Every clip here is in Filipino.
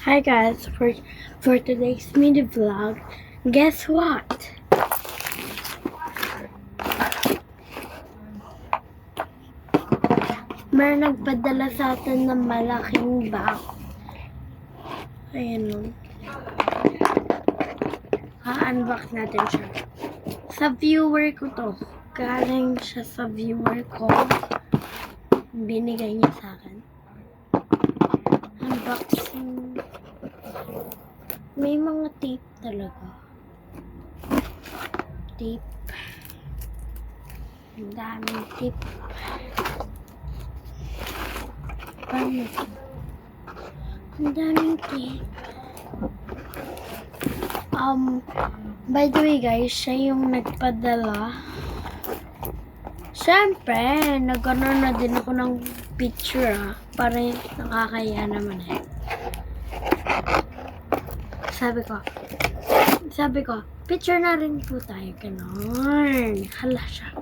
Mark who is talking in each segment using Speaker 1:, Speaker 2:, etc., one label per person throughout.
Speaker 1: Hi guys, for today's mini vlog, guess what? May nagpadala sa atin ng malaking bag. Ayan o. Ha-unbox natin siya. Sa viewer ko to. Galing siya sa viewer ko. Binigay niya sa akin. Unboxing. May mga tape talaga. Tape. Ang daming tape. Paano ito? Ang daming tape. By the way guys, siya yung nagpadala. Siyempre, nagano na din ako ng picture para nakakaya naman eh. Sabi ko, picture na rin po tayo, ganon. Hala siya.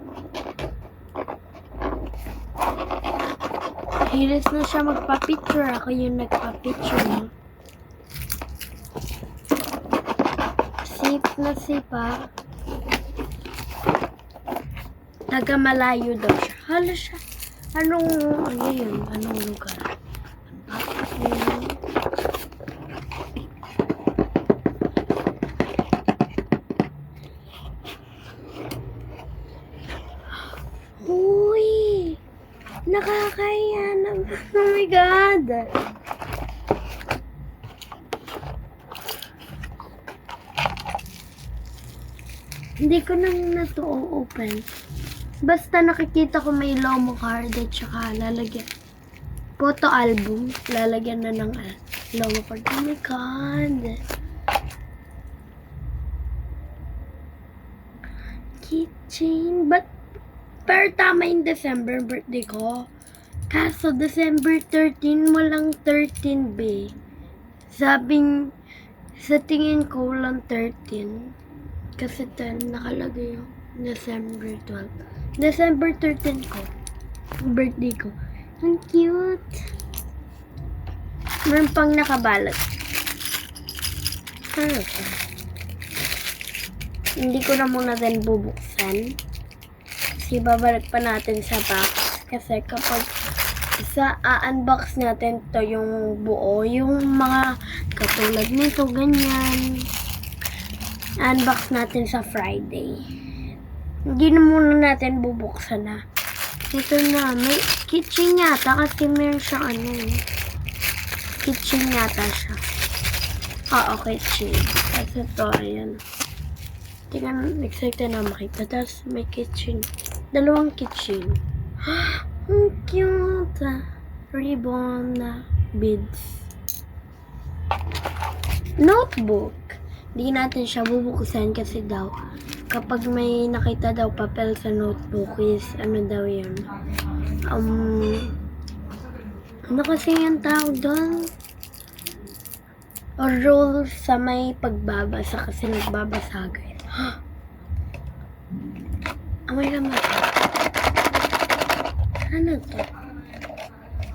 Speaker 1: Hilis na siya magpa-picture, ako yung nagpa-picture. Safe na sipa. Taga-malayo daw siya. Hala siya. Ano yun? Anong lugar? Uy! Nakakaya naman. Oh my God! Hindi ko na to open. Basta nakikita ko may Lomo card at saka lalagyan. Photo album. Lalagyan na ng Lomo card. Oh my God! Keychain. Pero tama yung December birthday ko. Kaso December 13, walang 13 B. Sabing, sa tingin ko walang 13. Kasi 10 nakalagay yung December 12. December 13 ko. Birthday ko. Ang cute. Meron pang nakabalot. Ano ito? Hindi ko na muna din bubuksan. Kasi babalik pa natin sa box. Kasi kapag sa unbox natin to yung buo, yung mga katulad nito, ganyan. Unbox natin sa Friday. Hindi na muna natin bubuksan na. Ito na, may kitchen yata kasi meron siya kitchen yata siya. Okay, kitchen. Kasi ito, ayan. Tingnan, excited na makita. Tapos may kitchen. Dalawang kitchen. Ang cute. Ribbon na beads. Notebook. Hindi natin siya bubuksan kasi daw kapag may nakita daw papel sa notebook is ano daw yun. Ano kasi yung tawag doon? Or rule sa may pagbabasa kasi nagbabasagay. Amoy naman. Ano to?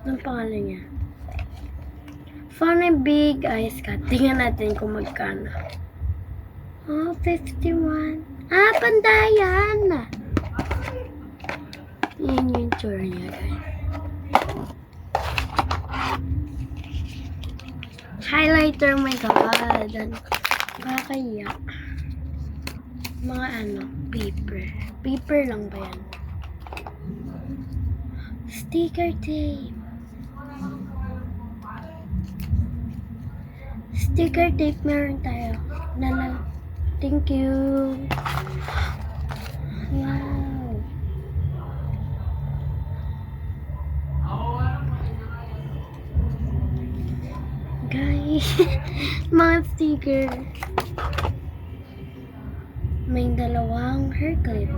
Speaker 1: Anong pangalan niya? Funny Big Ice Cut. Tingnan natin kung magkano. 51. Pandayan! Yan yung tour niya, guys. Highlighter, my God. Kakaya. Mga paper. Paper lang ba yan? Sticker tape. Sticker tape meron tayo. Thank you. Wow. Guys, mga sticker. May dalawang hair clip.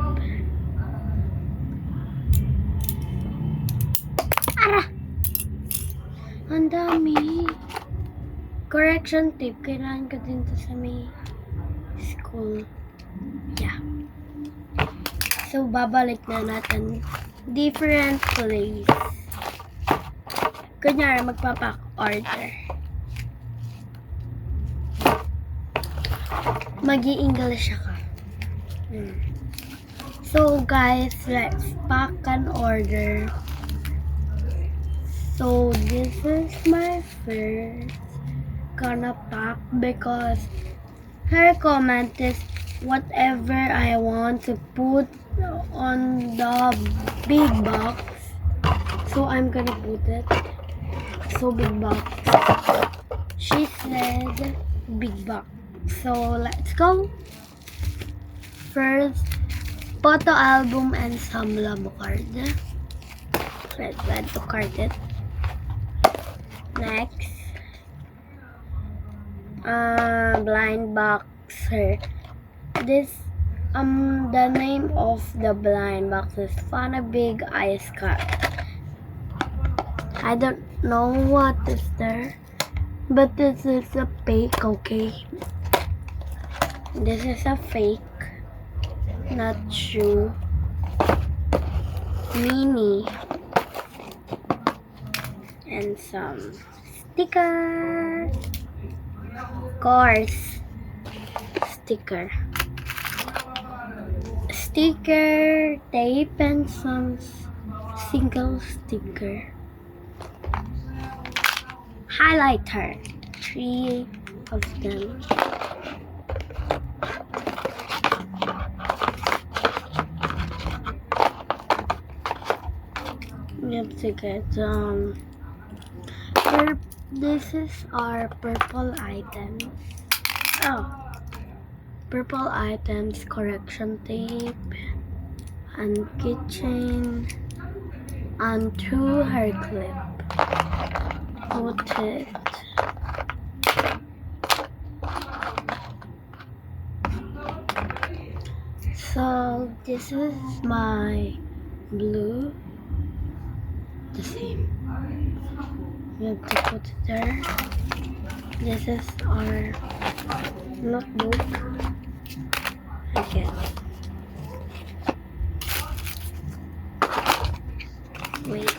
Speaker 1: Ang dami. Correction tape. Kailangan ko din to sa may school. Yeah. So, babalik na natin. Different place. Kunyari, magpapa-order. Mag-i-English ako. So guys, let's pack an order. So this is my first gonna pack because her comment is whatever I want to put on the big box. So I'm gonna put it. So big box. She said big box. So let's go. First, photo album and some lamo card. Let's add to cart it. Next, blind boxer. This the name of the blind box is Fana Big Ice Cup. I don't know what is there, but this is a fake, okay? This is a fake, not true. Mini and some stickers. Course sticker, tape, and some single sticker. Highlighter, 3 of them. We have to get this is our purple items. Oh, purple items, correction tape, and keychain, and 2 hair clip. Put it. So this is my blue. The same. We have to put it there. This is our notebook. Again. Wait.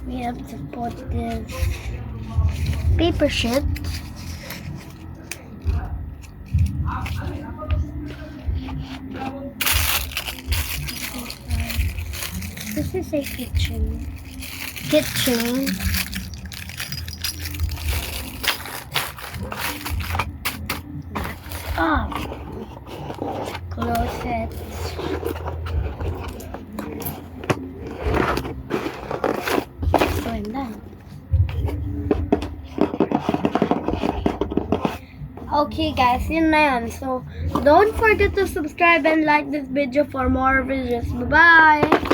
Speaker 1: We have to put this paper sheet. This is a kitchen. That's all. Close it. So I'm done. Okay guys, yun na yan. So, don't forget to subscribe and like this video for more videos. Bye-bye!